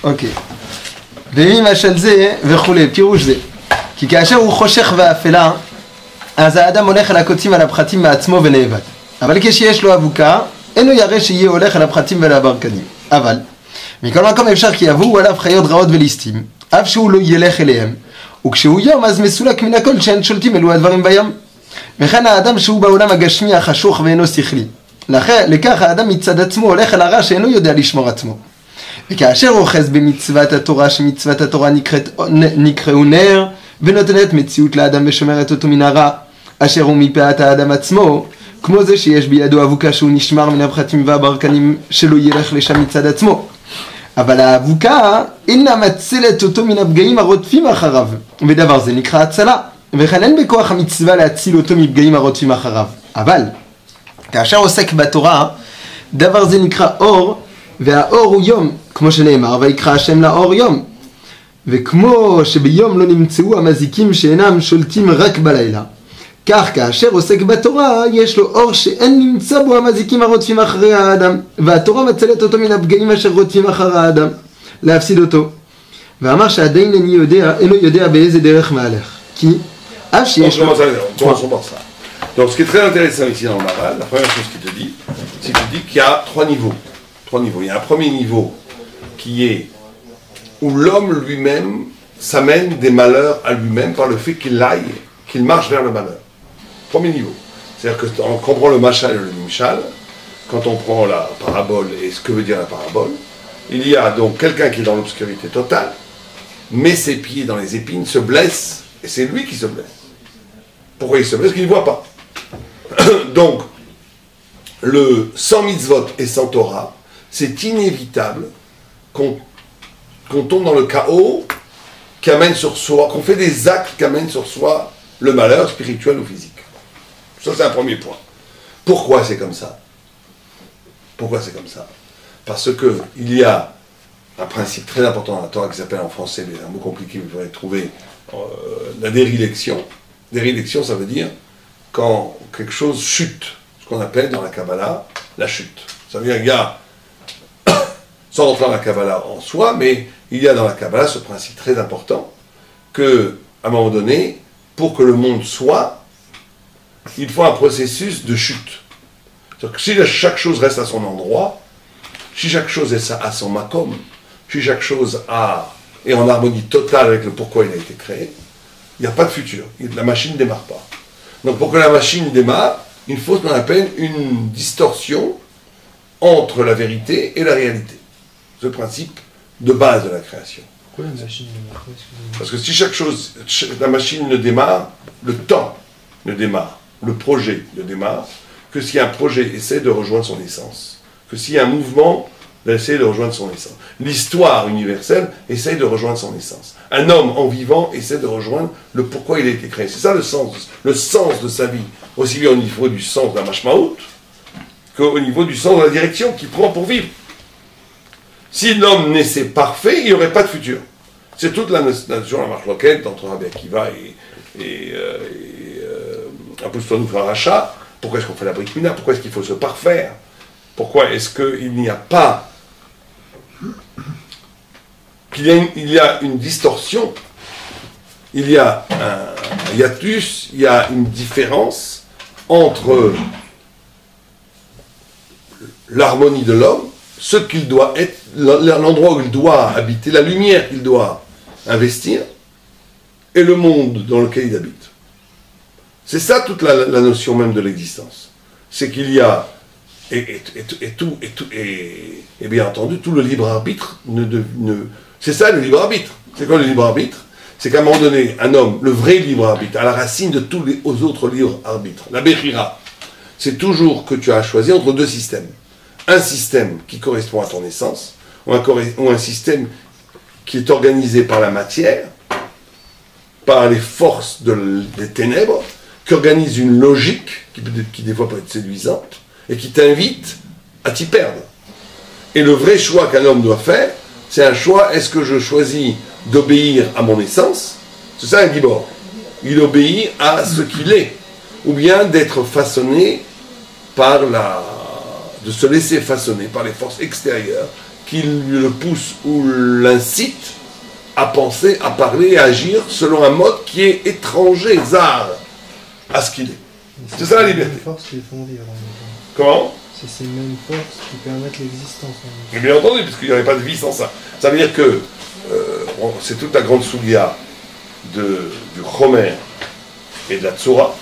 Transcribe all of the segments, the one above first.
אוקיי. וממשל זה וכולי, פירוש זה. כי כאשר הוא חושך ואפלה, אז האדם הולך על הקוצים ועל הפחתים מעצמו ונאבד. אבל כשיש לו אבוקה, אינו ירא שיהיה הולך על הפחתים ועל הברקנים. אבל, מכל מקום אפשר כי יבואו עליו חיות רעות וליסטים, אף שהוא לא ילך אליהם, וכשהוא יום אז מסולק מן הכל שאין שולטים אלו הדברים בים. וכן האדם שהוא בעולם הגשמי החשוך ואינו שכלי. לכך האדם מצד עצמו הולך על הרע שאינו יודע לשמור עצמו. וכאשר הוא אוחז במצוות התורה, שמצוות התורה נקראו נר, ונותנת מציאות לאדם ושומרת אותו מן הרע, אשר הוא מפאת האדם עצמו, כמו זה שיש בידו אבוקה שהוא נשמר מן הפחתים והברקנים שלא ילך לשם מצד עצמו. אבל האבוקה אינה מצלת אותו מן הפגעים הרודפים אחריו, ודבר זה נקרא הצלה, וכן אין בכוח המצווה להציל אותו מפגעים הרודפים אחריו. אבל כאשר עוסק בתורה, דבר זה נקרא אור, והאור הוא יום, כמו שנאמר, ויקרא השם לאור יום. וכמו שביום לא נמצאו המזיקים שאינם שולטים רק בלילה, כך כאשר עוסק בתורה, יש לו אור שאין נמצא בו המזיקים הרודפים אחרי האדם, והתורה מצלת אותו מן הפגעים אשר רודפים אחר האדם, להפסיד אותו. ואמר שעדיין אינו יודע באיזה דרך מהלך. כי אף שיש לו... Donc ce qui est très intéressant ici dans le Maharal, la première chose qu'il te dit, c'est qu'il dit qu'il y a trois niveaux. Il y a un premier niveau qui est où l'homme lui-même s'amène des malheurs à lui-même par le fait qu'il aille, qu'il marche vers le malheur. Premier niveau. C'est-à-dire que quand on prend le machal et le nimshal, quand on prend la parabole et ce que veut dire la parabole, il y a donc quelqu'un qui est dans l'obscurité totale, met ses pieds dans les épines, se blesse, et c'est lui qui se blesse. Pourquoi il se blesse? Parce qu'il ne voit pas. Donc, le sans mitzvot et sans Torah, c'est inévitable qu'on tombe dans le chaos qui amène sur soi, qu'on fait des actes qui amènent sur soi le malheur spirituel ou physique. Ça, c'est un premier point. Pourquoi c'est comme ça? Pourquoi c'est comme ça? Parce qu'il y a un principe très important dans la Torah qui s'appelle en français, mais un mot compliqué, vous pourrez trouver, la dérilection. Dérilection, ça veut dire quand quelque chose chute, ce qu'on appelle dans la Kabbalah la chute. Ça veut dire qu'il y a, sans rentrer dans la Kabbalah en soi, mais il y a dans la Kabbalah ce principe très important que, à un moment donné, pour que le monde soit, il faut un processus de chute. C'est-à-dire que si chaque chose reste à son endroit, si chaque chose est à son makom, si chaque chose est en harmonie totale avec le pourquoi il a été créé, il n'y a pas de futur. La machine ne démarre pas. Donc pour que la machine démarre, il faut ce qu'on appelle une distorsion entre la vérité et la réalité. Ce principe de base de la création. Pourquoi la machine ne démarre pas? Parce que si chaque chose, la machine ne démarre, le temps ne démarre, le projet ne démarre, que si un projet essaie de rejoindre son essence, que si un mouvement essaie de rejoindre son essence. L'histoire universelle essaie de rejoindre son essence. Un homme en vivant essaie de rejoindre le pourquoi il a été créé. C'est ça le sens de sa vie, aussi bien au niveau du sens de la mashmaout qu'au niveau du sens de la direction qu'il prend pour vivre. Si l'homme naissait parfait, il n'y aurait pas de futur. C'est toute la notion, la marche loquette entre Rabbi Akiva et Apostol Racha. Pourquoi est-ce qu'on fait la Brit Mila? Pourquoi est-ce qu'il faut se parfaire? Pourquoi est-ce qu'il n'y a pas... il y a une distorsion, il y a un hiatus, il y a une différence entre l'harmonie de l'homme, ce qu'il doit être, l'endroit où il doit habiter, la lumière qu'il doit investir, et le monde dans lequel il habite. C'est ça toute la notion même de l'existence. C'est qu'il y a, et bien entendu, tout le libre arbitre c'est ça le libre arbitre. C'est quoi le libre arbitre? C'est qu'à un moment donné, un homme, le vrai libre arbitre, à la racine de tous les autres libres arbitres, la Bechira, c'est toujours que tu as choisi entre deux systèmes. Un système qui correspond à ton essence, ou un système qui est organisé par la matière, par les forces des ténèbres, qui organise une logique, qui des fois peut être séduisante, et qui t'invite à t'y perdre. Et le vrai choix qu'un homme doit faire, c'est un choix, est-ce que je choisis d'obéir à mon essence? C'est ça un gibor. Il obéit à ce qu'il est. Ou bien d'être façonné de se laisser façonner par les forces extérieures qui le pousse ou l'incite à penser, à parler, à agir selon un mode qui est étranger, zar, à ce qu'il est. C'est ça la liberté. C'est ces mêmes forces qui font vivre en même temps. Comment? C'est ces mêmes forces qui permettent l'existence en même Mais bien entendu, parce qu'il n'y aurait pas de vie sans ça. Ça veut dire que c'est toute la grande soulia du Chomer et de la Tzura,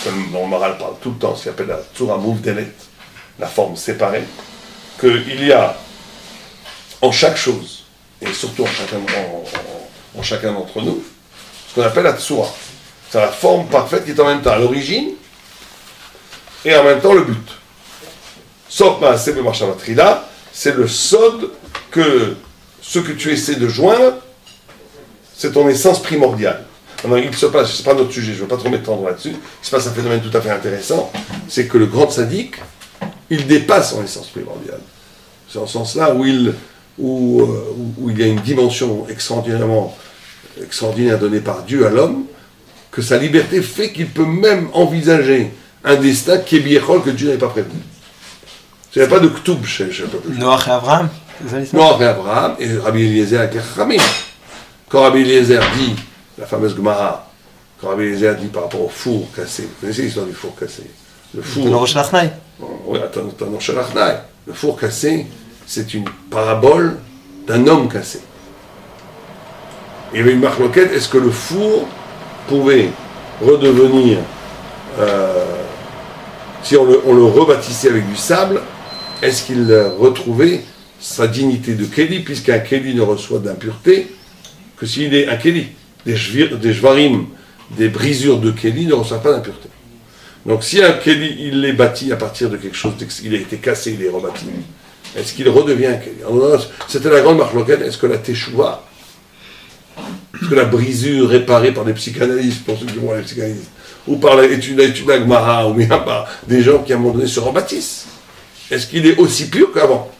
comme dont le Maral parle tout le temps, ce qu'il appelle la Tzura Mouvdelet, la forme séparée, qu'il y a en chaque chose, et surtout en chacun d'entre nous, ce qu'on appelle la Tzura. C'est la forme parfaite qui est en même temps à l'origine et en même temps le but. Sauf Maaseh B'Marshavatrila, c'est le sod que ce que tu essaies de joindre, c'est ton essence primordiale. Alors, il se passe, c'est pas notre sujet, je ne veux pas trop m'étendre là-dessus, il se passe un phénomène tout à fait intéressant, c'est que le grand sadique, il dépasse son essence primordiale. C'est en ce sens-là où il y a une dimension extraordinaire donnée par Dieu à l'homme, que sa liberté fait qu'il peut même envisager un destin qui est biéchol que Dieu n'avait pas prévu. Il n'y a pas de K'toub chez le peuple. Noach et Abraham. Noach et Abraham et Rabbi Eliezer avec Chachamim. Quand Rabbi Eliezer dit, la fameuse Gemara, quand Rabbi Eliezer dit par rapport au four cassé, vous connaissez l'histoire du four cassé? Le four. Oui, attends, le four cassé, c'est une parabole d'un homme cassé. Il y avait une marloquette, est-ce que le four pouvait redevenir, si on le rebâtissait avec du sable, est-ce qu'il retrouvait sa dignité de Kéli, puisqu'un Kéli ne reçoit d'impureté que s'il est un Kéli. Des Jvarim, des brisures de Kéli ne reçoivent pas d'impureté. Donc si un Kéli, il est bâti à partir de quelque chose, il a été cassé, il est rebâti, est-ce qu'il redevient un Kéli? C'était la grande marloquette, est-ce que la Teshuvah, est-ce que la brisure réparée par des psychanalystes, pour ceux qui vont à la psychanalyse, ou par l'étude d'Agmara, ou bien par des gens qui à un moment donné se rebâtissent, est-ce qu'il est aussi pur qu'avant?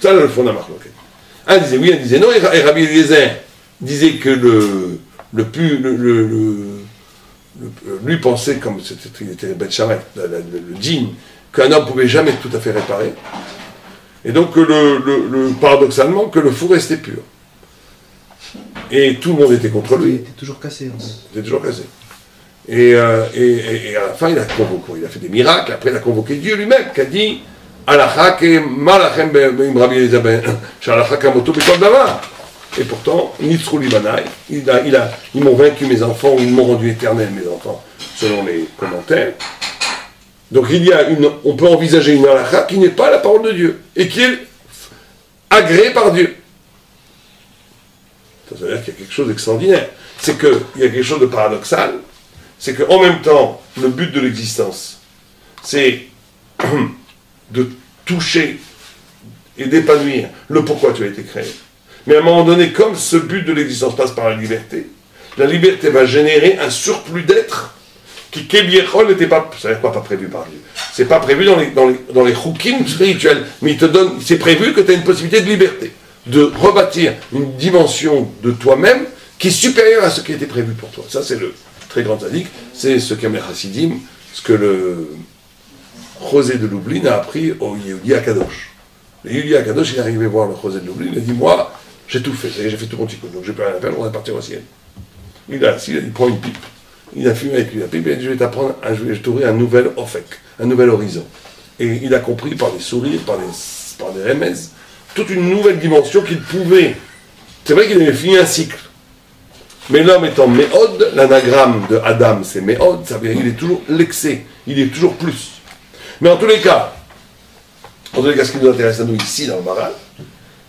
Ça, le fond de la marloquette. Un disait oui, un disait non, et Rabbi Eliezer disait que lui pensait, comme il était Bet Shammai, le djinn, qu'un homme ne pouvait jamais tout à fait réparer, et donc paradoxalement, que le four restait pur. Et tout le monde était contre lui. Il était toujours cassé en fait. Il était toujours cassé. Et à la fin, il a fait des miracles, après il a convoqué Dieu lui-même, qui a dit et pourtant, ils m'ont vaincu mes enfants, ou ils m'ont rendu éternel mes enfants, selon les commentaires. Donc on peut envisager une halakha qui n'est pas la parole de Dieu, et qui est agréée par Dieu. Ça veut dire qu'il y a quelque chose d'extraordinaire. C'est qu'il y a quelque chose de paradoxal, c'est qu'en même temps, le but de l'existence, c'est de toucher et d'épanouir le pourquoi tu as été créé. Mais à un moment donné, comme ce but de l'existence passe par la liberté va générer un surplus d'être qui, Kébiechol, n'était pas, ça veut dire quoi, pas prévu par Dieu? C'est pas prévu dans les choukim spirituels, mais c'est prévu que tu as une possibilité de liberté, de rebâtir une dimension de toi-même qui est supérieure à ce qui était prévu pour toi. Ça, c'est le très grand sadique, c'est ce qu'aiment les Hasidim, ce que le José de Lublin a appris au Yehudi Akadosh. Le Yehudi Akadosh, il est arrivé voir le José de Lublin, il a dit, moi, j'ai tout fait, j'ai fait tout mon tikkun, donc j'ai plus rien à faire, on va partir au ciel. Il a assis, il prend une pipe, il a fumé avec lui la pipe, il a dit, je vais t'ouvrir un nouvel ofek, un nouvel horizon. Et il a compris par des sourires, par des remez, toute une nouvelle dimension qu'il pouvait. C'est vrai qu'il avait fini un cycle. Mais l'homme étant méhod, l'anagramme de Adam c'est méhod, ça veut dire qu'il est toujours l'excès, il est toujours plus. Mais en tous les cas, ce qui nous intéresse à nous ici dans le Maral,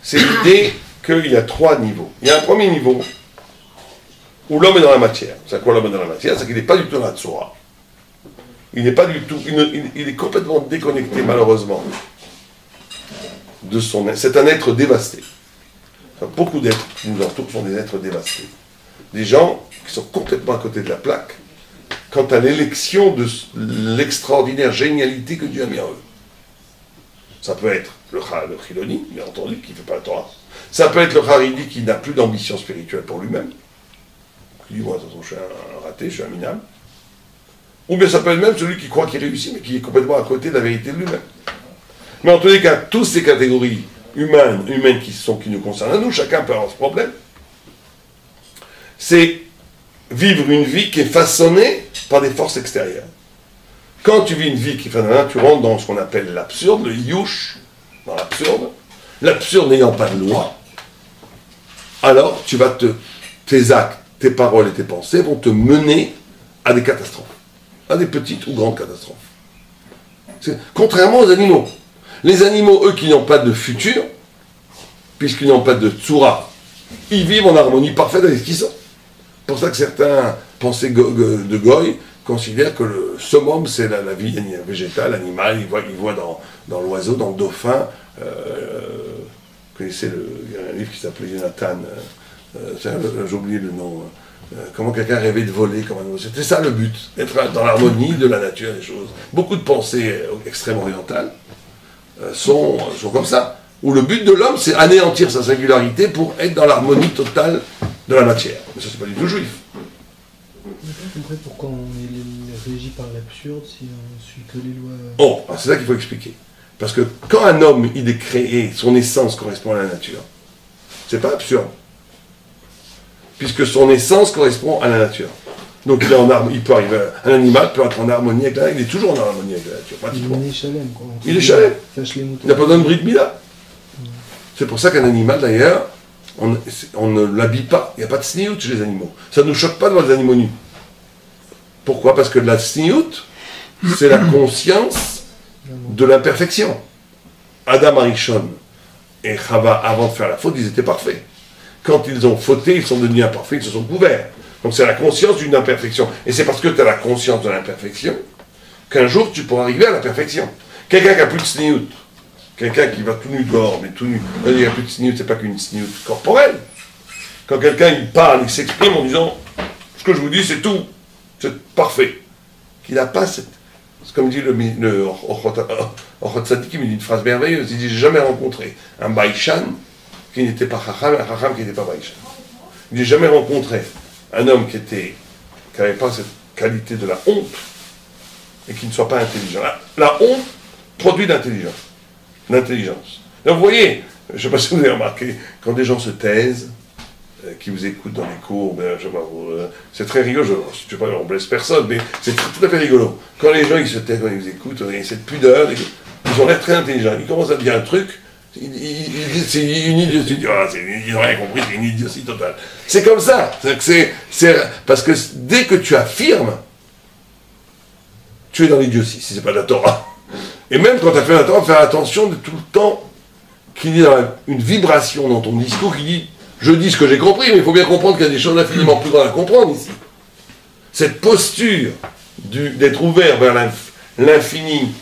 c'est l'idée qu'il y a trois niveaux. Il y a un premier niveau où l'homme est dans la matière. C'est quoi l'homme est dans la matière? C'est qu'il n'est pas du tout dans la Tzora. Il n'est pas du tout, il est complètement déconnecté malheureusement de son être. C'est un être dévasté. Enfin, beaucoup d'êtres qui nous entourent sont des êtres dévastés. Des gens qui sont complètement à côté de la plaque quant à l'élection de l'extraordinaire génialité que Dieu a mis en eux. Ça peut être le Chiloni, bien entendu, qui ne fait pas la Torah. Ça peut être le Haridi qui n'a plus d'ambition spirituelle pour lui-même. Qui dit, moi, de toute façon, je suis un raté, je suis un minable. Ou bien ça peut être même celui qui croit qu'il réussit, mais qui est complètement à côté de la vérité de lui-même. Mais en tous les cas, toutes ces catégories humaines qui nous concernent à nous, chacun peut avoir ce problème, c'est vivre une vie qui est façonnée par des forces extérieures. Quand tu vis une vie qui est façonnée, tu rentres dans ce qu'on appelle l'absurde, le yush, dans l'absurde n'ayant pas de loi, alors tes actes, tes paroles et tes pensées vont te mener à des catastrophes, à des petites ou grandes catastrophes. Contrairement aux animaux. Les animaux, eux, qui n'ont pas de futur, puisqu'ils n'ont pas de tsura, ils vivent en harmonie parfaite avec ce qu'ils sont. C'est pour ça que certains pensées de Goy considèrent que le summum, c'est la vie végétale, animale. Ils voient dans l'oiseau, dans le dauphin. Vous connaissez, il y a un livre qui s'appelait Jonathan, j'ai oublié le nom. Comment quelqu'un rêvait de voler comme un oiseau. C'était ça le but, être dans l'harmonie de la nature des choses. Beaucoup de pensées extrêmes orientales sont comme ça, où le but de l'homme, c'est anéantir sa singularité pour être dans l'harmonie totale de la matière. Mais ça, c'est pas du tout juif. Je comprends pourquoi on est régi par l'absurde si on suit que les lois. Oh, c'est ça qu'il faut expliquer. Parce que quand un homme, il est créé, son essence correspond à la nature, c'est pas absurde. Puisque son essence correspond à la nature. Donc il peut arriver, un animal peut être en harmonie avec la nature, il est toujours en harmonie avec la nature, pratiquement. Il est chalem, quoi. Il est chalem. Il n'a pas besoin de bris de mila. C'est pour ça qu'un animal, d'ailleurs, on ne l'habille pas. Il n'y a pas de sniout chez les animaux. Ça ne nous choque pas de voir des animaux nus. Pourquoi? Parce que la sniout, c'est la conscience de l'imperfection. Adam Arishon et Chava, avant de faire la faute, ils étaient parfaits. Quand ils ont fauté, ils sont devenus imparfaits, ils se sont couverts. Donc c'est la conscience d'une imperfection. Et c'est parce que tu as la conscience de l'imperfection qu'un jour tu pourras arriver à la perfection. Quelqu'un qui n'a plus de sniout, quelqu'un qui va tout nu dehors, mais tout nu, il n'y a plus de sniout, c'est pas qu'une sniout corporelle. Quand quelqu'un il parle, il s'exprime en disant ce que je vous dis c'est tout, c'est parfait. Qu'il n'a pas cette. C'est comme dit le Ochot Tzaddik, il me dit une phrase merveilleuse, il dit j'ai jamais rencontré un Baïchan qui n'était pas Chacham, un Chacham qui n'était pas Baïchan. Il dit j'ai jamais rencontré un homme qui n'avait pas cette qualité de la honte et qui ne soit pas intelligent. La honte produit l'intelligence. Donc vous voyez, je ne sais pas si vous avez remarqué, quand des gens se taisent, qui vous écoutent dans les cours, c'est très rigolo, je ne sais pas, on blesse personne, mais c'est tout à fait rigolo. Quand les gens ils se taisent, quand ils vous écoutent, il y a cette pudeur, ils ont l'air très intelligents. Ils commencent à dire un truc, c'est une idiotie, ils n'ont rien compris, c'est une idiotie totale. C'est comme ça, parce que dès que tu affirmes, tu es dans l'idiotie, si ce n'est pas de la Torah. Et même quand tu as fait la Torah, faire attention de tout le temps qu'il y a une vibration dans ton discours qui dit je dis ce que j'ai compris, mais il faut bien comprendre qu'il y a des choses infiniment plus grandes à comprendre ici. Cette posture d'être ouvert vers l'infini,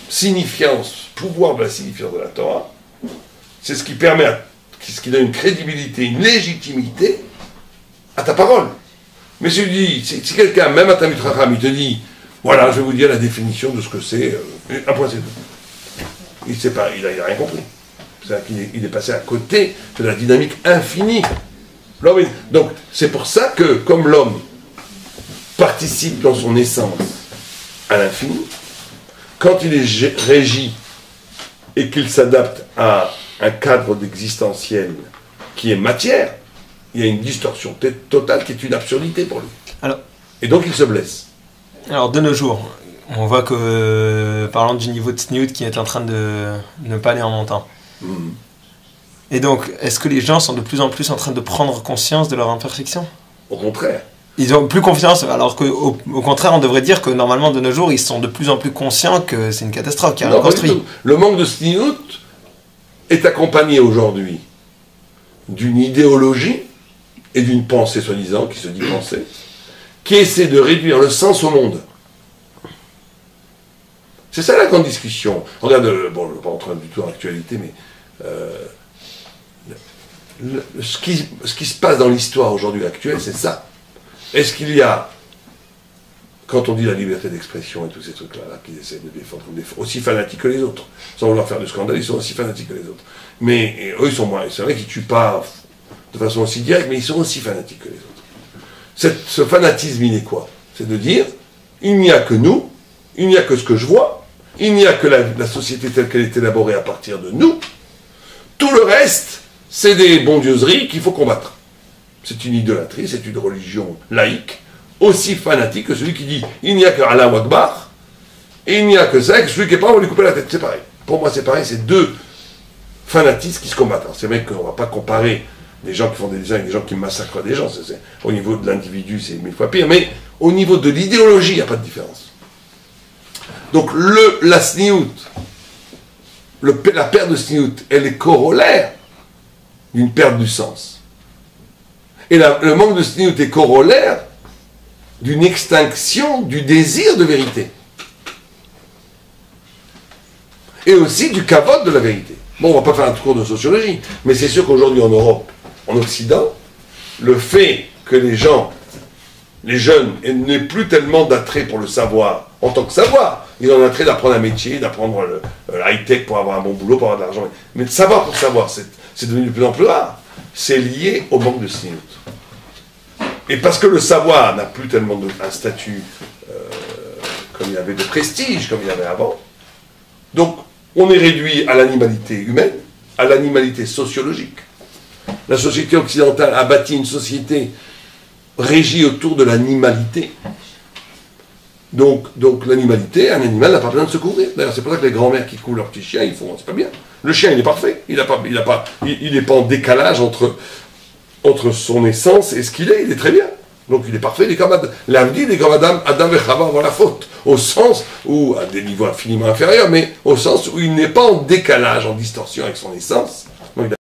signifiance, pouvoir de la signifiance de la Torah, c'est ce qui permet, ce qui donne une crédibilité, une légitimité à ta parole. Mais si quelqu'un, même à Talmid Chacham, il te dit, voilà, je vais vous dire la définition de ce que c'est, un point c'est tout. Il sait pas, il n'a rien compris. C'est-à-dire qu'il est passé à côté de la dynamique infinie. Donc, c'est pour ça que, comme l'homme participe dans son essence à l'infini, quand il est régi et qu'il s'adapte à un cadre existentiel qui est matière, il y a une distorsion totale qui est une absurdité pour lui. Et donc il se blesse. Alors de nos jours, on voit que, parlant du niveau de sniout qui est en train de ne pas aller en montant. Et donc, est-ce que les gens sont de plus en plus en train de prendre conscience de leur imperfection? Au contraire. Ils ont plus confiance, alors qu'au contraire, on devrait dire que normalement, de nos jours, ils sont de plus en plus conscients que c'est une catastrophe qui a reconstruit. Le manque de sniout est accompagné aujourd'hui d'une idéologie et d'une pensée soi-disant, qui se dit pensée, qui essaie de réduire le sens au monde. C'est ça la grande discussion. Regarde, bon, je ne vais pas rentrer du tout dans l'actualité, mais ce qui se passe dans l'histoire aujourd'hui actuelle, c'est ça. Est-ce qu'il y a, quand on dit la liberté d'expression et tous ces trucs-là, qu'ils essaient de défendre, aussi fanatiques que les autres, sans vouloir faire de scandale, ils sont aussi fanatiques que les autres. Mais eux, ils sont moins. C'est vrai qu'ils ne tuent pas de façon aussi directe, mais ils sont aussi fanatiques que les autres. Ce fanatisme, il est quoi? C'est de dire, il n'y a que nous, il n'y a que ce que je vois, il n'y a que la société telle qu'elle est élaborée à partir de nous, Tout le reste, c'est des bondieuseries qu'il faut combattre. C'est une idolâtrie, c'est une religion laïque, aussi fanatique que celui qui dit « il n'y a que Allah Akbar » et il n'y a que ça, et que celui qui n'est pas, on va lui couper la tête. C'est pareil. Pour moi, c'est pareil, c'est deux fanatismes qui se combattent. C'est vrai qu'on ne va pas comparer des gens qui font des designs avec des gens qui massacrent des gens. Au niveau de l'individu, c'est 1000 fois pire, mais au niveau de l'idéologie, il n'y a pas de différence. Donc la sniout, la perte de sniout, elle est corollaire d'une perte du sens. Et le manque de sniout est corollaire d'une extinction du désir de vérité. Et aussi du kavod de la vérité. Bon, on ne va pas faire un cours de sociologie, mais c'est sûr qu'aujourd'hui en Europe, en Occident, le fait que les jeunes, n'aient plus tellement d'attrait pour le savoir, en tant que savoir, ils ont un attrait d'apprendre un métier, d'apprendre le high-tech pour avoir un bon boulot, pour avoir de l'argent. Mais de savoir pour savoir, c'est devenu de plus en plus rare. C'est lié au manque de sniout. Et parce que le savoir n'a plus tellement un statut comme il y avait de prestige, comme il y avait avant, donc on est réduit à l'animalité humaine, à l'animalité sociologique. La société occidentale a bâti une société régie autour de l'animalité. Donc l'animalité, un animal n'a pas besoin de se couvrir. D'ailleurs, c'est pour ça que les grands-mères qui couvent leurs petits chiens, c'est pas bien. Le chien, il est parfait. Il n'est pas en décalage entre son essence et ce qu'il est. Il est très bien. Donc il est parfait. Il est comme l'avenir des comme Adam et Chava avant la faute. Au sens où, à des niveaux infiniment inférieurs, mais au sens où il n'est pas en décalage, en distorsion avec son essence. Donc,